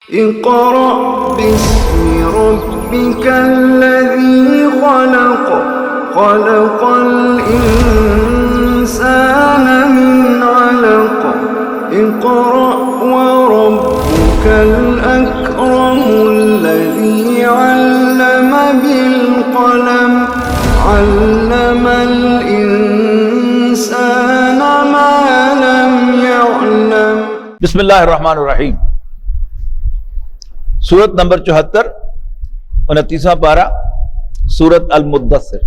اقرأ باسم ربك الذي خلق خلق الإنسان من علق اقرأ وربك الأكرم الذي علم بالقلم علم الإنسان ما لم يعلم۔ بسم اللہ الرحمن الرحیم۔ سورت نمبر 74، 29واں پارہ، سورت المدثر۔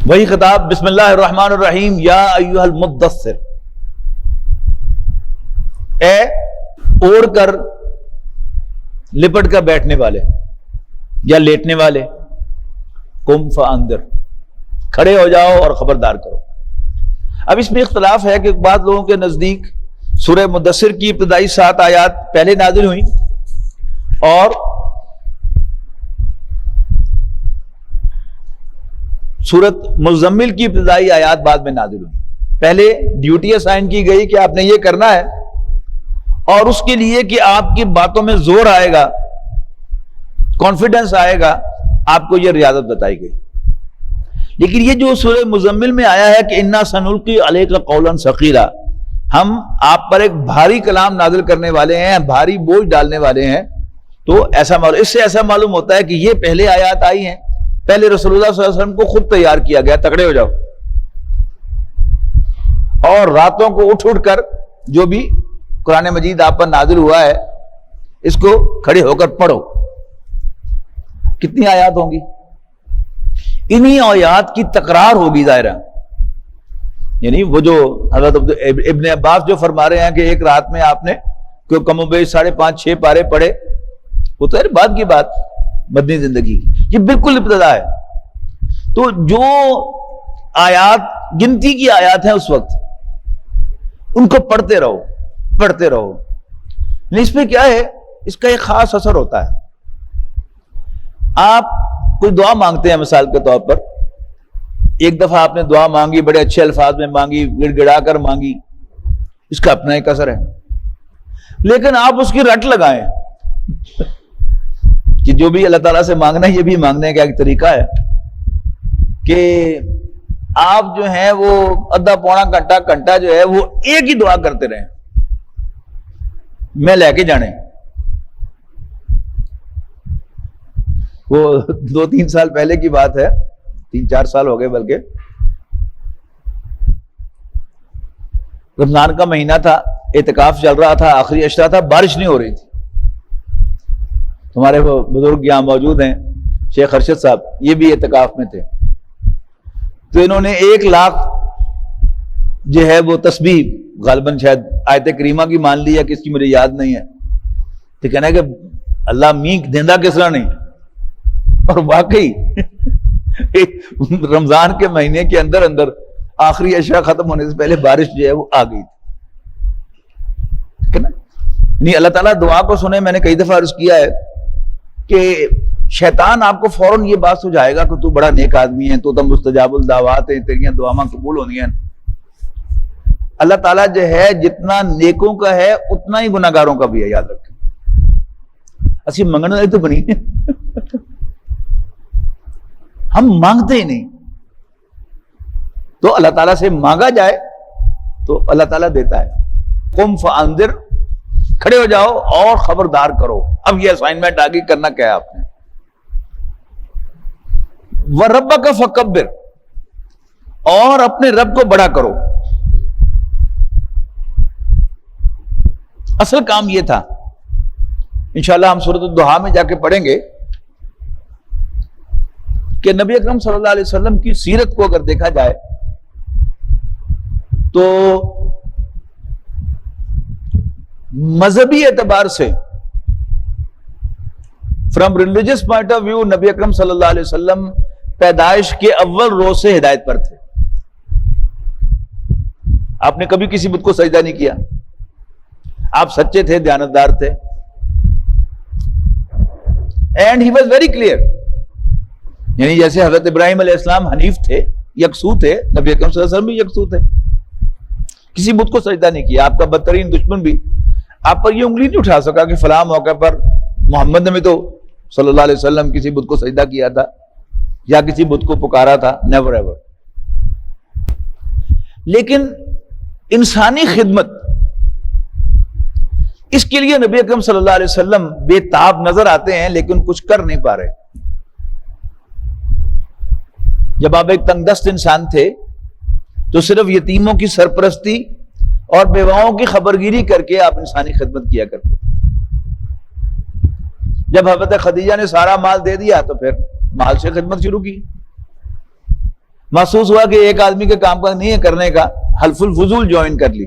وہی خطاب، بسم اللہ الرحمن الرحیم، یا ایھا المدثر، اے اوڑھ کر لپٹ کر بیٹھنے والے یا لیٹنے والے، قم فانذر، کھڑے ہو جاؤ اور خبردار کرو۔ اب اس میں اختلاف ہے کہ بعض لوگوں کے نزدیک سورہ مدثر کی ابتدائی 7 آیات پہلے نازل ہوئیں اور سورت مزمل کی ابتدائی آیات بعد میں نازل ہوئی۔ پہلے ڈیوٹی اسائن کی گئی کہ آپ نے یہ کرنا ہے، اور اس کے لیے کہ آپ کی باتوں میں زور آئے گا، کانفیڈنس آئے گا، آپ کو یہ ریاضت بتائی گئی۔ لیکن یہ جو سورہ مزمل میں آیا ہے کہ انا سنلقی علیک قولا ثقیلا، ہم آپ پر ایک بھاری کلام نازل کرنے والے ہیں، بھاری بوجھ ڈالنے والے ہیں، تو ایسا معلوم، اس سے ایسا معلوم ہوتا ہے کہ یہ پہلے آیات آئی ہیں، پہلے رسول اللہ صلی اللہ علیہ وسلم کو خود تیار کیا گیا، تکڑے ہو جاؤ، اور راتوں کو اٹھ کر جو بھی قرآن مجید آپ پر نازل ہوا ہے اس کو کھڑے ہو کر پڑھو۔ کتنی آیات ہوں گی؟ انہی آیات کی تکرار ہوگی ظاہرہ، یعنی وہ جو حضرت ابن عباس جو فرما رہے ہیں کہ ایک رات میں آپ نے کوئی کم و بیش 5.5-6 پارے پڑھے، وہ تو ہے بعد کی بات مدنی زندگی کی، یہ بالکل ابتدا ہے۔ تو جو آیات گنتی کی آیات ہیں اس وقت، ان کو پڑھتے رہو پڑھتے رہو۔ اس پہ کیا ہے، اس کا ایک خاص اثر ہوتا ہے۔ آپ کوئی دعا مانگتے ہیں مثال کے طور پر، ایک دفعہ آپ نے دعا مانگی، بڑے اچھے الفاظ میں مانگی، گڑ گڑا کر مانگی، اس کا اپنا ایک اثر ہے۔ لیکن آپ اس کی رٹ لگائیں کہ جو بھی اللہ تعالیٰ سے مانگنا ہے، یہ بھی مانگنے کا ایک طریقہ ہے کہ آپ جو ہیں وہ آدھا پونا گھنٹہ جو ہے وہ ایک ہی دعا کرتے رہیں، میں لے کے جانے۔ وہ 2-3 سال پہلے کی بات ہے، 3-4 سال ہو گئے بلکہ، رمضان کا مہینہ تھا، اعتکاف چل رہا تھا، آخری عشرہ تھا، بارش نہیں ہو رہی تھی۔ ہمارے وہ بزرگ یہاں موجود ہیں، شیخ ارشد صاحب، یہ بھی اعتکاف میں تھے، تو انہوں نے 1 لاکھ جو ہے وہ تسبیح، غالباً شاید آیت کریمہ کی مان لی یا کس کی مجھے یاد نہیں ہے، تو کہنا ہے کہ اللہ میک دیندہ کس طرح نہیں۔ اور واقعی رمضان کے مہینے کے اندر آخری عشرہ ختم ہونے سے پہلے بارش جو ہے وہ آ گئی تھی۔ نہیں، اللہ تعالیٰ دعا کو سنے۔ میں نے کئی دفعہ عرض کیا ہے کہ شیطان آپ کو فوراً یہ بات سمجھائے گا کہ تو بڑا نیک آدمی ہے، تو مستجاب الدعوات ہیں، تیریاں دعاواں قبول ہونی ہیں۔ اللہ تعالیٰ جو ہے جتنا نیکوں کا ہے اتنا ہی گناہگاروں کا بھی ہے، یاد رکھیں۔ اسی منگنے والے تو بنی ہم مانگتے ہی نہیں، تو اللہ تعالیٰ سے مانگا جائے تو اللہ تعالیٰ دیتا ہے۔ قم فانذر، کھڑے ہو جاؤ اور خبردار کرو۔ اب یہ اسائنمنٹ آگے کرنا کیا ہے آپ نے؟ وَرَبَّكَ فَكَبِّرْ، اور اپنے رب کو بڑا کرو۔ اصل کام یہ تھا، انشاءاللہ ہم سورۃ الضحیٰ میں جا کے پڑھیں گے کہ نبی اکرم صلی اللہ علیہ وسلم کی سیرت کو اگر دیکھا جائے تو مذہبی اعتبار سے، from religious point of view, نبی اکرم صلی اللہ علیہ وسلم پیدائش کے اول روز سے ہدایت پر تھے۔ آپ نے کبھی کسی بت کو سجدہ نہیں کیا، آپ سچے تھے، دیانتدار تھے، and he was very clear. یعنی جیسے حضرت ابراہیم علیہ السلام حنیف تھے، یکسو تھے، نبی اکرم صلی اللہ علیہ وسلم بھی یکسو تھے، کسی بت کو سجدہ نہیں کیا۔ آپ کا بدترین دشمن بھی آپ پر یہ انگلی نہیں اٹھا سکا کہ فلاں موقع پر محمد نے بھی تو صلی اللہ علیہ وسلم کسی بت کو سجدہ کیا تھا یا کسی بت کو پکارا تھا، نیور ایور. لیکن انسانی خدمت، اس کے لیے نبی اکرم صلی اللہ علیہ وسلم بے تاب نظر آتے ہیں لیکن کچھ کر نہیں پا رہے. جب آپ ایک تنگ دست انسان تھے تو صرف یتیموں کی سرپرستی اور بیواؤں کی خبرگیری کر کے آپ انسانی خدمت کیا کرتے. جب حضرت خدیجہ نے سارا مال دے دیا تو پھر مال سے خدمت شروع کی. محسوس ہوا کہ ایک آدمی کے کام کا نہیں ہے کرنے کا، حلف الفضول جوائن کر لی.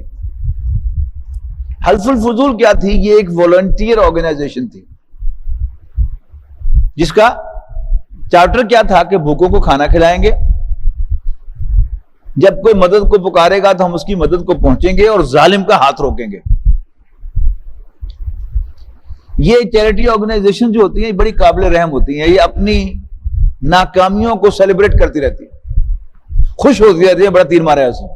حلف الفضول کیا تھی؟ یہ ایک والنٹیئر آرگنائزیشن تھی جس کا چارٹر کیا تھا کہ بھوکوں کو کھانا کھلائیں گے، جب کوئی مدد کو پکارے گا تو ہم اس کی مدد کو پہنچیں گے اور ظالم کا ہاتھ روکیں گے. یہ چیریٹی آرگنائزیشن جو ہوتی ہیں بڑی قابل رحم ہوتی ہیں، یہ اپنی ناکامیوں کو سیلیبریٹ کرتی رہتی ہے، خوش ہوتی رہتی ہے. بڑا تیر مارا ہے اسے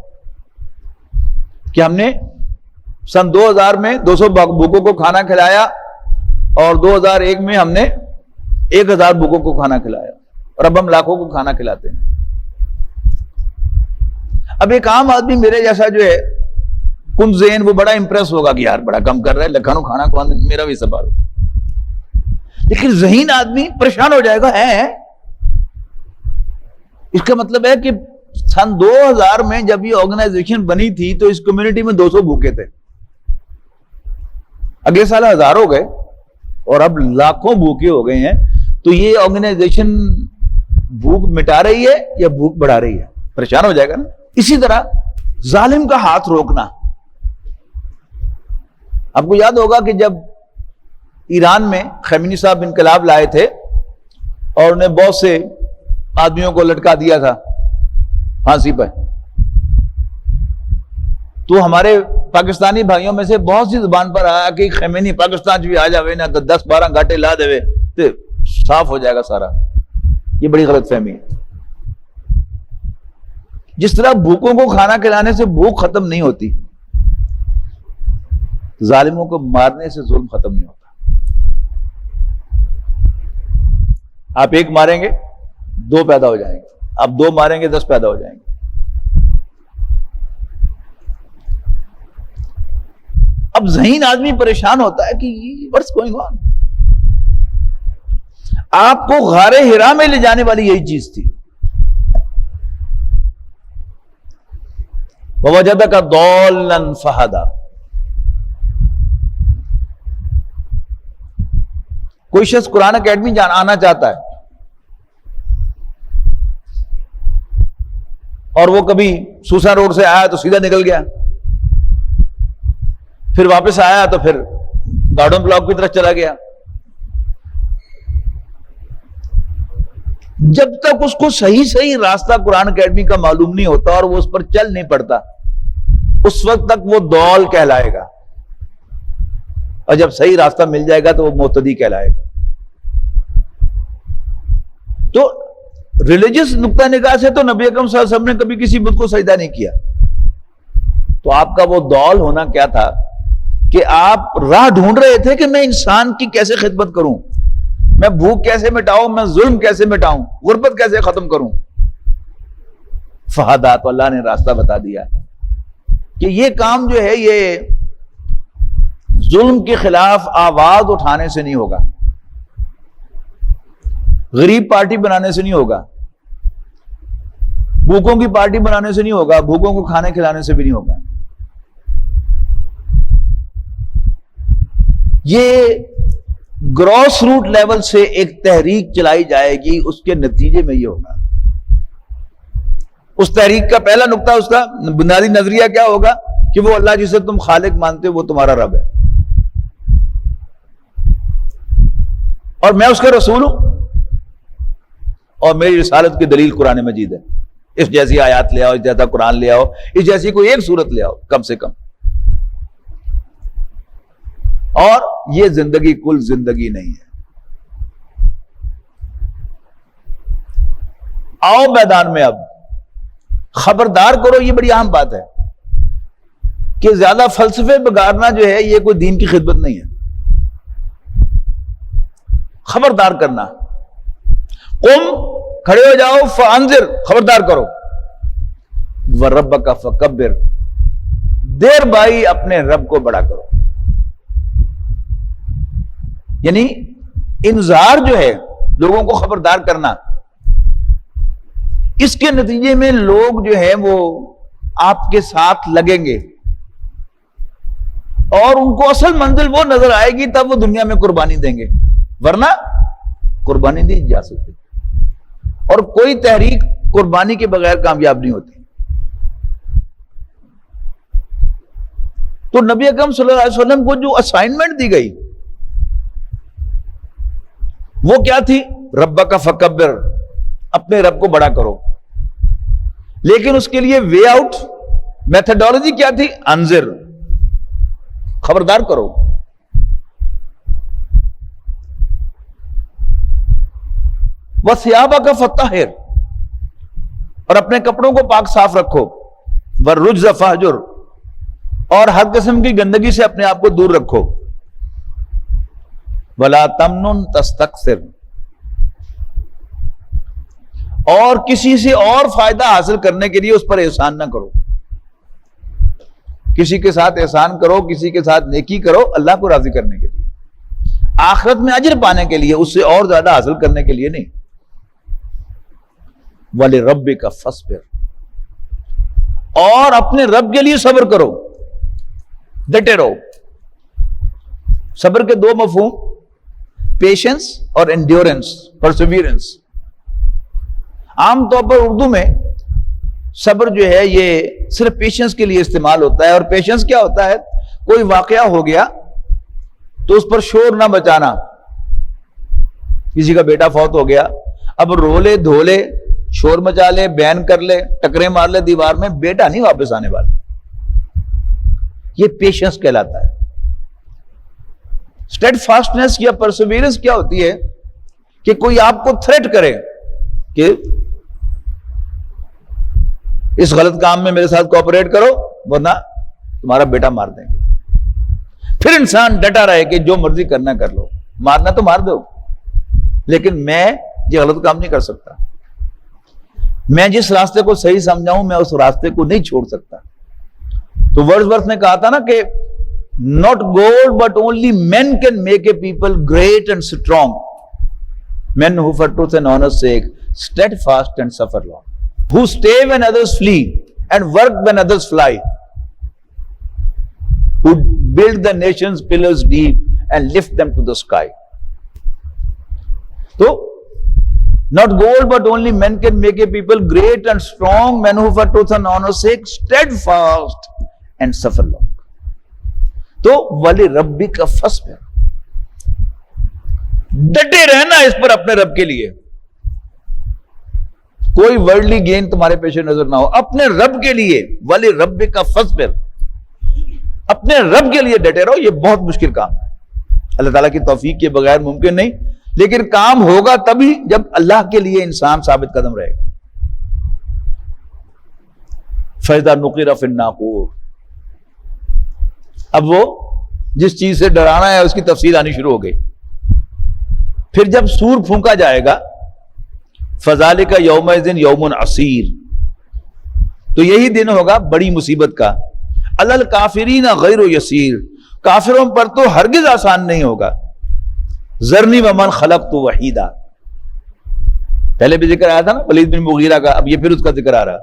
کہ ہم نے سن 2000 میں 200 بھوکوں کو کھانا کھلایا اور 2001 میں ہم نے 1000 بھوکوں کو کھانا کھلایا اور اب ہم لاکھوں کو کھانا کھلاتے ہیں. اب ایک عام آدمی میرے جیسا جو ہے کن ذہن، وہ بڑا امپریس ہوگا کہ یار بڑا کم کر رہا ہے، لکھانوں کھانا کھوانا میرا بھی سوال. لیکن ذہین آدمی پریشان ہو جائے گا. ہے اس کا مطلب ہے کہ سن 2000 میں جب یہ آرگنائزیشن بنی تھی تو اس کمیونٹی میں 200 بھوکے تھے، اگلے سال 1000 ہو گئے اور اب لاکھوں بھوکے ہو گئے ہیں. تو یہ آرگنائزیشن بھوک مٹا رہی ہے یا بھوک بڑھا رہی ہے؟ پریشان ہو جائے گا نا. اسی طرح ظالم کا ہاتھ روکنا. آپ کو یاد ہوگا کہ جب ایران میں خمینی صاحب انقلاب لائے تھے اور انہیں بہت سے آدمیوں کو لٹکا دیا تھا پھانسی پہ، تو ہمارے پاکستانی بھائیوں میں سے بہت سی زبان پر آیا کہ خمینی پاکستان بھی آ جاوے نا تو 10-12 گھاٹے لا دے تو صاف ہو جائے گا سارا. یہ بڑی غلط فہمی ہے. جس طرح بھوکوں کو کھانا کھلانے سے بھوک ختم نہیں ہوتی، ظالموں کو مارنے سے ظلم ختم نہیں ہوتا. آپ ایک ماریں گے 2 پیدا ہو جائیں گے، آپ 2 ماریں گے 10 پیدا ہو جائیں گے. اب ذہین آدمی پریشان ہوتا ہے کہ what's going on؟ آپ کو غار حرا میں لے جانے والی یہی چیز تھی. وَوَجَدَكَ ضَالًّا فَهَدَىٰ. کوئی شخص قرآن اکیڈمی آنا چاہتا ہے اور وہ کبھی سوسا روڈ سے آیا تو سیدھا نکل گیا، پھر واپس آیا تو پھر گارڈن بلاک کی طرف چلا گیا. جب تک اس کو صحیح راستہ قرآن اکیڈمی کا معلوم نہیں ہوتا اور وہ اس پر چل نہیں پڑتا، اس وقت تک وہ ضال کہلائے گا، اور جب صحیح راستہ مل جائے گا تو وہ مہتدی کہلائے گا. تو ریلیجس نقطہ نگاہ سے تو نبی اکرم صلی اللہ علیہ وسلم نے کبھی کسی بت کو سجدہ نہیں کیا. تو آپ کا وہ ضال ہونا کیا تھا کہ آپ راہ ڈھونڈ رہے تھے کہ میں انسان کی کیسے خدمت کروں، میں بھوک کیسے مٹاؤں، میں ظلم کیسے مٹاؤں، غربت کیسے ختم کروں. فہدا، تو اللہ نے راستہ بتا دیا کہ یہ کام جو ہے یہ ظلم کے خلاف آواز اٹھانے سے نہیں ہوگا، غریب پارٹی بنانے سے نہیں ہوگا، بھوکوں کی پارٹی بنانے سے نہیں ہوگا، بھوکوں کو کھانے کھلانے سے بھی نہیں ہوگا. یہ گراس روٹ لیول سے ایک تحریک چلائی جائے گی، اس کے نتیجے میں یہ ہوگا. اس تحریک کا پہلا نقطہ، اس کا بنیادی نظریہ کیا ہوگا کہ وہ اللہ جسے تم خالق مانتے ہو وہ تمہارا رب ہے اور میں اس کا رسول ہوں اور میری رسالت کی دلیل قرآن مجید ہے. اس جیسی آیات لے آؤ، اس جیسا قرآن لے آؤ، اس جیسی کوئی ایک سورت لے آؤ کم سے کم. اور یہ زندگی کل زندگی نہیں ہے. آؤ میدان میں، اب خبردار کرو. یہ بڑی اہم بات ہے کہ زیادہ فلسفے بگاڑنا جو ہے یہ کوئی دین کی خدمت نہیں ہے. خبردار کرنا. قم، کھڑے ہو جاؤ، فانذر، خبردار کرو، وربک فکبر، دیر بائی اپنے رب کو بڑا کرو. یعنی انذار جو ہے، لوگوں کو خبردار کرنا، اس کے نتیجے میں لوگ جو ہے وہ آپ کے ساتھ لگیں گے اور ان کو اصل منزل وہ نظر آئے گی، تب وہ دنیا میں قربانی دیں گے، ورنہ قربانی دی جا سکتی. اور کوئی تحریک قربانی کے بغیر کامیاب نہیں ہوتی. تو نبی اکرم صلی اللہ علیہ وسلم کو جو اسائنمنٹ دی گئی وہ کیا تھی؟ ربک فکبر، اپنے رب کو بڑا کرو. لیکن اس کے لیے وے آؤٹ، میتھڈالوجی کیا تھی؟ انذر، خبردار کرو. وثیابک فطہر، اور اپنے کپڑوں کو پاک صاف رکھو. والرجز فہجر، اور ہر قسم کی گندگی سے اپنے آپ کو دور رکھو. ولا تمنن تستکثر، اور کسی سے اور فائدہ حاصل کرنے کے لیے اس پر احسان نہ کرو. کسی کے ساتھ احسان کرو، کسی کے ساتھ نیکی کرو اللہ کو راضی کرنے کے لیے، آخرت میں اجر پانے کے لیے، اس سے اور زیادہ حاصل کرنے کے لیے نہیں. وَلِرَبِّكَ فَاصْبِرْ، اور اپنے رب کے لیے صبر کرو، ڈٹے رہو. صبر کے دو مفہوم، پیشنس اور انڈیورنس، پرسیویرنس. عام طور پر اردو میں صبر جو ہے یہ صرف پیشنس کے لیے استعمال ہوتا ہے. اور پیشنس کیا ہوتا ہے؟ کوئی واقعہ ہو گیا تو اس پر شور نہ بچانا. کسی کا بیٹا فوت ہو گیا، اب رولے دھولے، شور مچا لے، بین کر لے، ٹکرے مار لے دیوار میں، بیٹا نہیں واپس آنے والا. یہ پیشنس کہلاتا ہے. اسٹیڈ فاسٹنس یا پرسیویرنس کیا ہوتی ہے؟ کہ کوئی آپ کو تھریٹ کرے کہ اس غلط کام میں میرے ساتھ کوآپریٹ کرو ورنہ تمہارا بیٹا مار دیں گے. پھر انسان ڈٹا رہے کہ جو مرضی کرنا کر لو، مارنا تو مار دو، لیکن میں یہ غلط کام نہیں کر سکتا. میں جس راستے کو صحیح سمجھاؤں میں اس راستے کو نہیں چھوڑ سکتا. تو ورڈزورتھ نے کہا تھا نا کہ not gold but only men can make a people great and strong, men who for truth and honor's sake steadfast and suffer long, who stay when others flee and work when others fly, who build the nation's pillars deep and lift them to the sky. So not gold but only men can make a people great and strong, men who for truth and honor's sake steadfast and suffer long. تو وَلِرَبِّكَ فَاصْبِرْ، ڈٹے رہنا اس پر اپنے رب کے لیے. کوئی worldly gain تمہارے پیش نظر نہ ہو، اپنے رب کے لیے. وَلِرَبِّكَ فَاصْبِرْ، اپنے رب کے لیے ڈٹے رہو. یہ بہت مشکل کام ہے، اللہ تعالیٰ کی توفیق کے بغیر ممکن نہیں، لیکن کام ہوگا تبھی جب اللہ کے لیے انسان ثابت قدم رہے گا. فَإِذَا نُقِرَ فِي النَّاقُورِ، اب وہ جس چیز سے ڈرانا ہے اس کی تفصیل آنی شروع ہو گئی. پھر جب سور پھونکا جائے گا، فَذَلِكَ يَوْمَئِذٍ يَوْمٌ عَسِيرٌ، تو یہی دن ہوگا بڑی مصیبت کا. عَلَى الْكَافِرِينَ غَيْرُ يَسِيرٌ، کافروں پر تو ہرگز آسان نہیں ہوگا. ذَرْنِي وَمَنْ خَلَقْتُ وَحِيدًا، پہلے بھی ذکر آیا تھا نا ولید بن مغیرہ کا، اب یہ پھر اس کا ذکر آ رہا.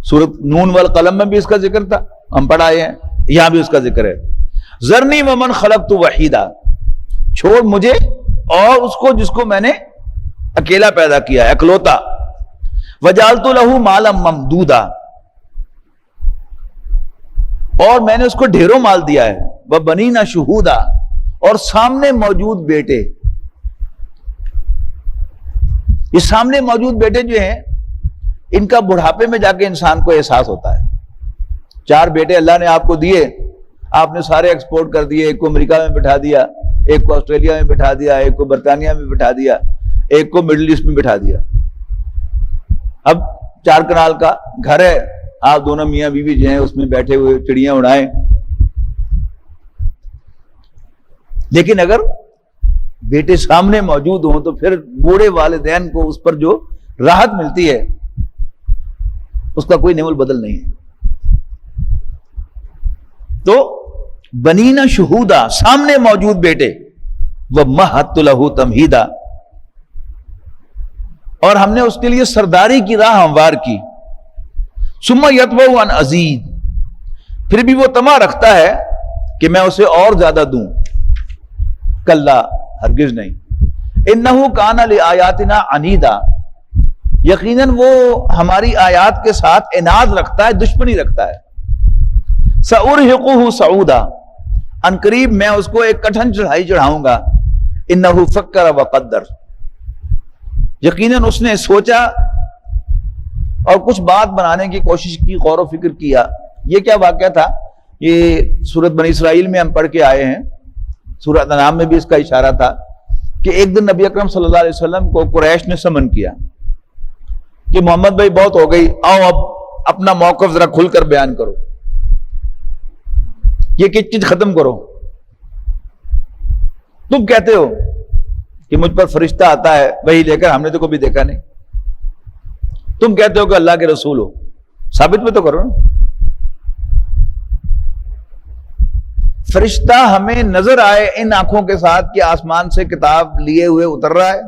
سورۃ نون والقلم میں بھی اس کا ذکر تھا، ہم پڑھ آئے ہیں، یہاں بھی اس کا ذکر ہے. ذرنی ومن خلقت وحیدا، چھوڑ مجھے اور اس کو جس کو میں نے اکیلا پیدا کیا ہے، اکلوتا. وجعلت له مالا ممدودا، اور میں نے اس کو ڈھیروں مال دیا ہے. وبنینا شہودا، اور سامنے موجود بیٹے. یہ سامنے موجود بیٹے جو ہیں ان کا بڑھاپے میں جا کے انسان کو احساس ہوتا ہے. 4 بیٹے اللہ نے آپ کو دیے، آپ نے سارے ایکسپورٹ کر دیے. ایک کو امریکہ میں بٹھا دیا، ایک کو آسٹریلیا میں بٹھا دیا، ایک کو برطانیہ میں بٹھا دیا، ایک کو مڈل ایسٹ میں بٹھا دیا. اب 4 کنال کا گھر ہے، آپ دونوں میاں بیوی جو ہیں اس میں بیٹھے ہوئے چڑیاں اڑائیں. لیکن اگر بیٹے سامنے موجود ہوں تو پھر بوڑھے والدین کو اس پر جو راحت ملتی ہے اس کا کوئی نعمت بدل نہیں ہے. تو بنینا شہودا، سامنے موجود بیٹے، ومہدت لہ تمہیدا، اور ہم نے اس کے لیے سرداری کی راہ ہموار کی. ثم یطمع ان ازید، پھر بھی وہ طمع رکھتا ہے کہ میں اسے اور زیادہ دوں. کلا، ہرگز نہیں. انہ کان لآیاتنا عنیدا، یقیناً وہ ہماری آیات کے ساتھ عناد رکھتا ہے، دشمنی رکھتا ہے. سأرہقہ صعودا، ان قریب میں اس کو ایک کٹھن چڑھائی چڑھاؤں گا. انہ فکر وقدر، یقیناً اس نے سوچا اور کچھ بات بنانے کی کوشش کی، غور و فکر کیا. یہ کیا واقعہ تھا؟ یہ سورۃ بنی اسرائیل میں ہم پڑھ کے آئے ہیں، سورۃ انعام میں بھی اس کا اشارہ تھا کہ ایک دن نبی اکرم صلی اللہ علیہ وسلم کو قریش نے سمن کیا کہ محمد بھائی بہت ہو گئی، آؤ اب اپنا موقف ذرا کھل کر بیان کرو، یہ کچھ چیز ختم کرو. تم کہتے ہو کہ مجھ پر فرشتہ آتا ہے وہی لے کر، ہم نے تو کبھی دیکھا نہیں. تم کہتے ہو کہ اللہ کے رسول ہو، ثابت میں تو کرو نا. فرشتہ ہمیں نظر آئے ان آنکھوں کے ساتھ کہ آسمان سے کتاب لیے ہوئے اتر رہا ہے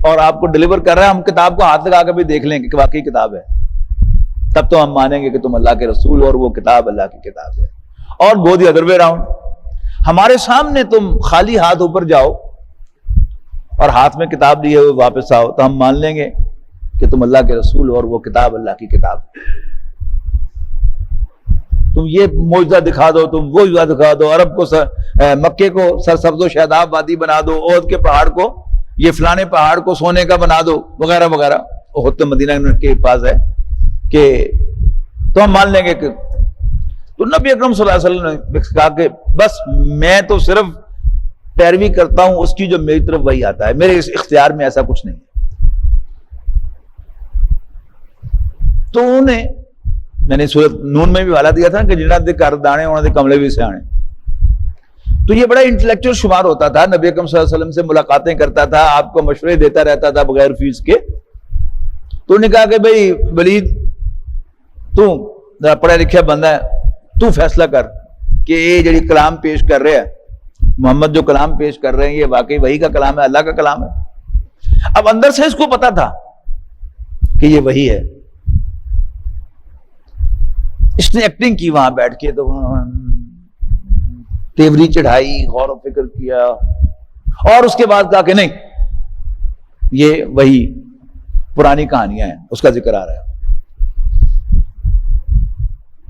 اور آپ کو ڈلیور کر رہا ہے، ہم کتاب کو ہاتھ لگا کر بھی دیکھ لیں کہ واقعی کتاب ہے، تب تو ہم مانیں گے کہ تم اللہ کے رسول ہو اور وہ کتاب اللہ کی کتاب ہے. اور گو دی ادر وے راؤنڈ، ہمارے سامنے تم خالی ہاتھ اوپر جاؤ اور ہاتھ میں کتاب لیے ہوئے واپس آؤ تو ہم مان لیں گے کہ تم اللہ کے رسول ہو اور وہ کتاب اللہ کی کتاب ہے. تم یہ معجزہ دکھا دو، تم وہ معجزہ دکھا دو، عرب کو مکے کو سرسبز و شاداب وادی بنا دو، احد کے پہاڑ کو یہ فلانے پہاڑ کو سونے کا بنا دو، وغیرہ وغیرہ. احد تو مدینہ کے پاس ہے کہ تو ہم مان لیں گے کہ تو نبی اکرم صلی اللہ علیہ وسلم نے کہا کہ بس میں تو صرف پیروی کرتا ہوں اس کی جو میری طرف وہی آتا ہے، میرے اس اختیار میں ایسا کچھ نہیں. تو انہیں میں نے سورۃ نون میں بھی حوالہ دیا تھا کہ جنہاں دے کر دانے انہوں نے کملے بھی سیانے. تو یہ بڑا انٹلیکچوئل شمار ہوتا تھا، نبی اکرم صلی اللہ علیہ وسلم سے ملاقاتیں کرتا تھا، آپ کو مشورے دیتا رہتا تھا بغیر فیس کے. تو انہوں نے کہا کہ بھئی ولید تو پڑھا لکھا بندہ ہے، تو فیصلہ کر کہ یہ جڑی کلام پیش کر رہے ہیں، محمد جو کلام پیش کر رہے ہیں یہ واقعی وحی کا کلام ہے، اللہ کا کلام ہے. اب اندر سے اس کو پتا تھا کہ یہ وحی ہے. اس نے ایکٹنگ کی وہاں بیٹھ کے، تو تیوری چڑھائی، غور و فکر کیا، اور اس کے بعد کہا کہ نہیں یہ وہی پرانی کہانیاں ہیں، اس کا ذکر آ رہا ہے.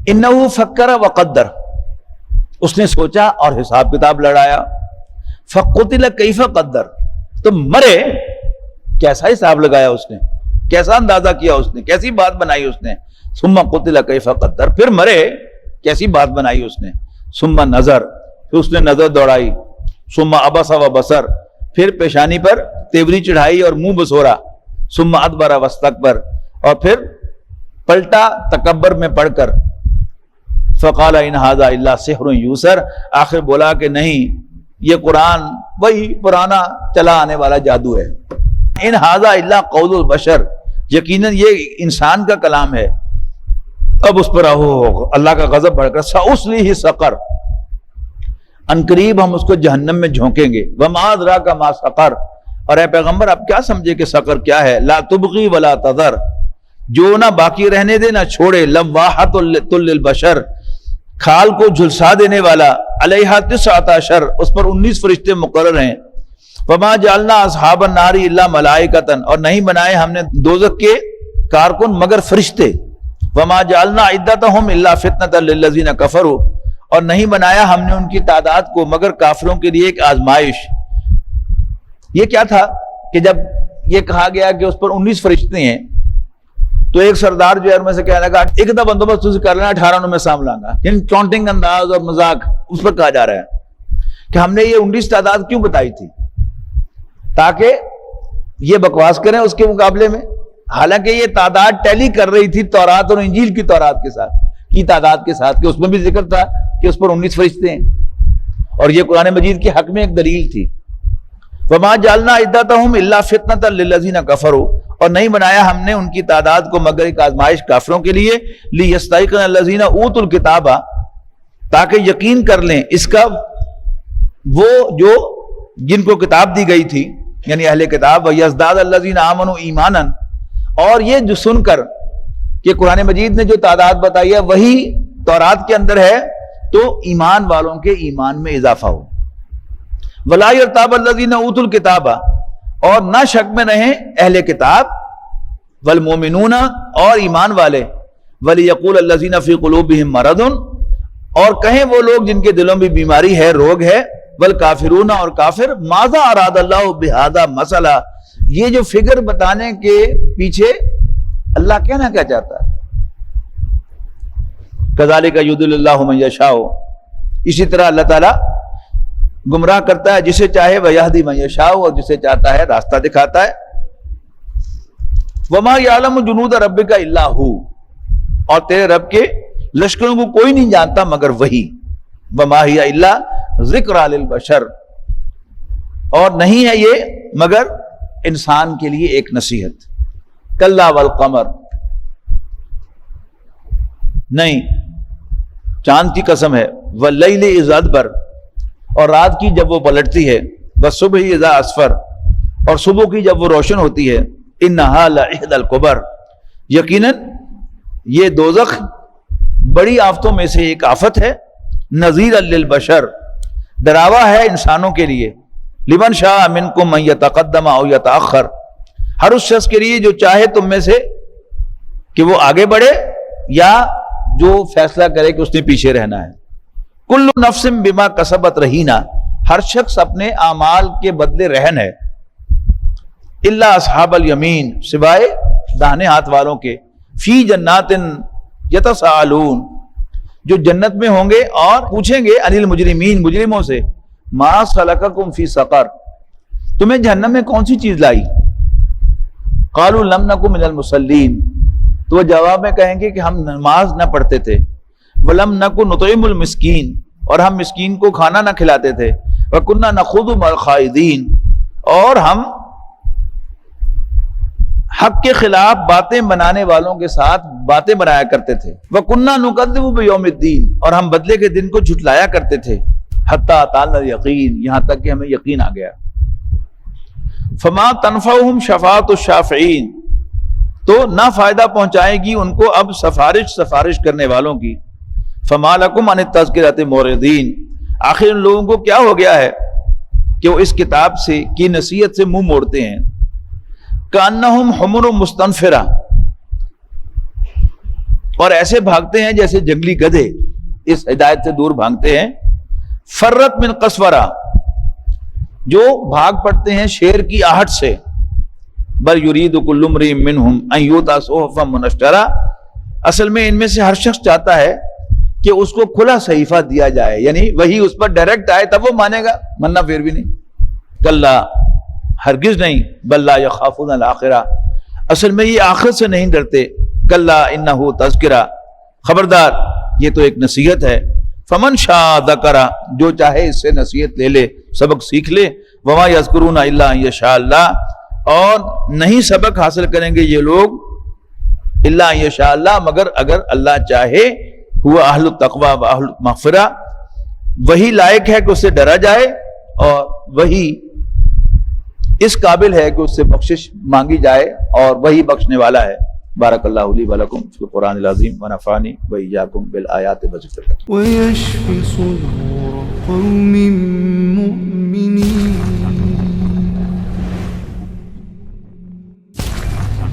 انہو فکر وقدر، اس نے سوچا اور حساب کتاب لڑایا. فقتل کیف قدر، تو مرے کیسا حساب لگایا اس نے، کیسا اندازہ کیا اس نے، کیسی بات بنائی اس نے. ثم قتل کیف قدر، پھر مرے کیسی بات بنائی اس نے. ثم نظر، پھر اس نے نظر دوڑائی. ثم عبس وبصر، پھر پیشانی پر تیوری چڑھائی اور منہ بسورا. ثم ادبر واستکبر، اور پھر پلٹا تکبر میں پڑھ کر. فقال ان ھذا الا سحر یوسر، آخر بولا کہ نہیں یہ قرآن وہی پرانا چلا آنے والا جادو ہے. ان ھذا الا قول البشر، یقیناً یہ انسان کا کلام ہے. اب اس پر اللہ کا غضب بڑھ کر سأصلیہ سقر، ان قریب ہم اس کو جہنم میں جھونکیں گے. وما ادراک ما سقر، اور اے پیغمبر آپ کیا سمجھے کہ سقر کیا ہے. لا تبغی ولا تذر، جو نہ باقی رہنے دے نہ چھوڑے. لواحۃ للبشر، کھال کو جھلسا دینے والا. علیہا 19، اس پر 19 فرشتے مقرر ہیں. وما جعلنا اصحاب النار الا ملائکۃ، اور نہیں بنائے ہم نے دوزخ کے کارکن مگر فرشتے. وما جعلنا عدتهم الا فتنۃ للذین کفروا، اور نہیں بنایا ہم نے ان کی تعداد کو مگر کافروں کے لیے ایک آزمائش. یہ کیا تھا کہ جب یہ کہا گیا کہ اس پر 19 فرشتے ہیں تو ایک سردار جو ہے میں سے کہنے لگا ایک دفعہ بندوبست تجھے کر لینا، 18 میں سام لاؤں، یعنی چونٹنگ انداز اور مذاق اس پر کہا جا رہا ہے کہ ہم نے یہ 19 تعداد کیوں بتائی تھی، تاکہ یہ بکواس کریں اس کے مقابلے میں حالانکہ یہ تعداد ٹیلی کر رہی تھی تورات اور انجیل کی تورات کے ساتھ کی تعداد کے ساتھ، کہ اس میں بھی ذکر تھا کہ اس پر 19 فرشتے ہیں، اور یہ قرآن مجید کے حق میں ایک دلیل تھی۔ وما جعلنا عدتهم الا فتنة للذین کفروا، اور نہیں بنایا ہم نے ان کی تعداد کو مگر ایک آزمائش کافروں کے لیے، لیستیقن الذین اوتوا الکتاب، تاکہ یقین کر لیں اس کا وہ جو جن کو کتاب دی گئی تھی، یعنی اہل کتاب، ویزداد الذین آمنوا ایمانا، اور یہ جو سن کر کہ قرآن مجید نے جو تعداد بتائی ہے وہی تورات کے اندر ہے، تو ایمان والوں کے ایمان میں اضافہ ہو۔ ولا یرتاب الذین اوتوا الکتاب، اور نہ شک میں رہیں اہل کتاب، والمؤمنون، اور ایمان والے، ولیقول الذین فی قلوبہم مرض، اور کہیں وہ لوگ جن کے دلوں میں بیماری ہے، روگ ہے، والکافرون، اور کافر، ماذا اراد اللہ بہذا مثلا، یہ جو فگر بتانے کے پیچھے اللہ کہنا کیا چاہتا ہے؟ کذالک یضل اللہ من یشاء، اسی طرح اللہ تعالیٰ گمراہ کرتا ہے جسے چاہے، ویہدی من یشاء، اور جسے چاہتا ہے راستہ دکھاتا ہے۔ وما یعلم جنود ربک الا ہو، اور تیرے رب کے لشکروں کو کوئی نہیں جانتا مگر وہی۔ وما ہی الا ذکر للبشر، اور نہیں ہے یہ مگر انسان کے لیے ایک نصیحت۔ کلا والقمر، نہیں، چاند کی قسم ہے، واللیل اذ ادبر، اور رات کی جب وہ پلٹتی ہے، والصبح اذا اسفر، اور صبح کی جب وہ روشن ہوتی ہے، انہا لإحدی الکبر، یقیناً یہ دوزخ بڑی آفتوں میں سے ایک آفت ہے، نذیرا للبشر، ڈراوا ہے انسانوں کے لیے، لمن شاء منکم من یتقدم او یتأخر، ہر اس شخص کے لیے جو چاہے تم میں سے کہ وہ آگے بڑھے یا جو فیصلہ کرے کہ اس نے پیچھے رہنا ہے۔ کل نفس بما کسبت رہینہ، ہر شخص اپنے اعمال کے بدلے رہن ہے، الا اصحاب الیمین، سوائے داہنے ہاتھ والوں کے، فی جنات یتساءلون، جو جنت میں ہوں گے اور پوچھیں گے عن المجرمین، مجرموں سے، ما سلککم فی سقر، تمہیں جہنم میں کون سی چیز لائی؟ قالوا لم نک من المصلین، تو وہ جواب میں کہیں گے کہ ہم نماز نہ پڑھتے تھے، ولم نک نطعم المسکین، اور ہم مسکین کو کھانا نہ کھلاتے تھے، وکنا نخوض مع الخائضین، اور ہم حق کے خلاف باتیں بنانے والوں کے ساتھ باتیں بنایا کرتے تھے، وَكُنَّا نُكَذِّبُ بِيَوْمِ الدِّينِ، اور ہم بدلے کے دن کو جھٹلایا کرتے تھے، حَتَّىٰ أَتَانَا الْيَقِينُ، یہاں تک کہ ہمیں یقین آ گیا۔ فَمَا تَنْفَعُهُمْ شَفَاعَةُ الشَّافِعِينَ، تو نہ فائدہ پہنچائے گی ان کو اب سفارش کرنے والوں کی۔ فَمَا لَكُمْ عَنِ التَّذْكِرَةِ مُعْرِضِينَ، آخر ان لوگوں کو کیا ہو گیا ہے کہ وہ اس کتاب سے کی نصیحت سے منہ موڑتے ہیں۔ کأنہم حمر مستنفرہ، اور ایسے بھاگتے ہیں جیسے جنگلی گدھے اس ہدایت سے دور بھاگتے ہیں۔ فرت من قسورہ، جو بھاگ پڑتے ہیں شیر کی آہٹ سے۔ بل یرید کل امرئ منہم ان یؤتی صحفا منشرہ، اصل میں ان میں سے ہر شخص چاہتا ہے کہ اس کو کھلا صحیفہ دیا جائے، یعنی وہی اس پر ڈائریکٹ آئے تب وہ مانے گا، ورنہ پھر بھی نہیں۔ کلا، ہرگز نہیں، بل لا یخافون الآخرہ، اصل میں یہ آخرت سے نہیں ڈرتے۔ کلا انہ تذکرہ، خبردار یہ تو ایک نصیحت ہے۔ فمن شاء ذکر، جو چاہے اس سے نصیحت لے لے، سبق سیکھ لے۔ وما یذکرون الا ان یشاء اللہ، اور نہیں سبق حاصل کریں گے یہ لوگ الا ان یشاء اللہ، مگر اگر اللہ چاہے۔ ہوا اہل التقوی و اہل المغفرہ، وہی لائق ہے کہ اس سے ڈرا جائے، اور وہی اس قابل ہے کہ اس سے بخشش مانگی جائے، اور وہی بخشنے والا ہے۔ بارک اللہ لی ولکم فی القرآن العظیم ونفعنی وإیاکم بالآیات والذکر الحکیم۔ ويشفي صدور قوم مؤمنين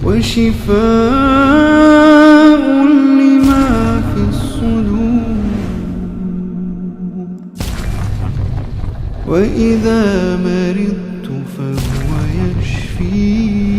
وشفاء لما في الصدور وإذا مرضت فهو يشفين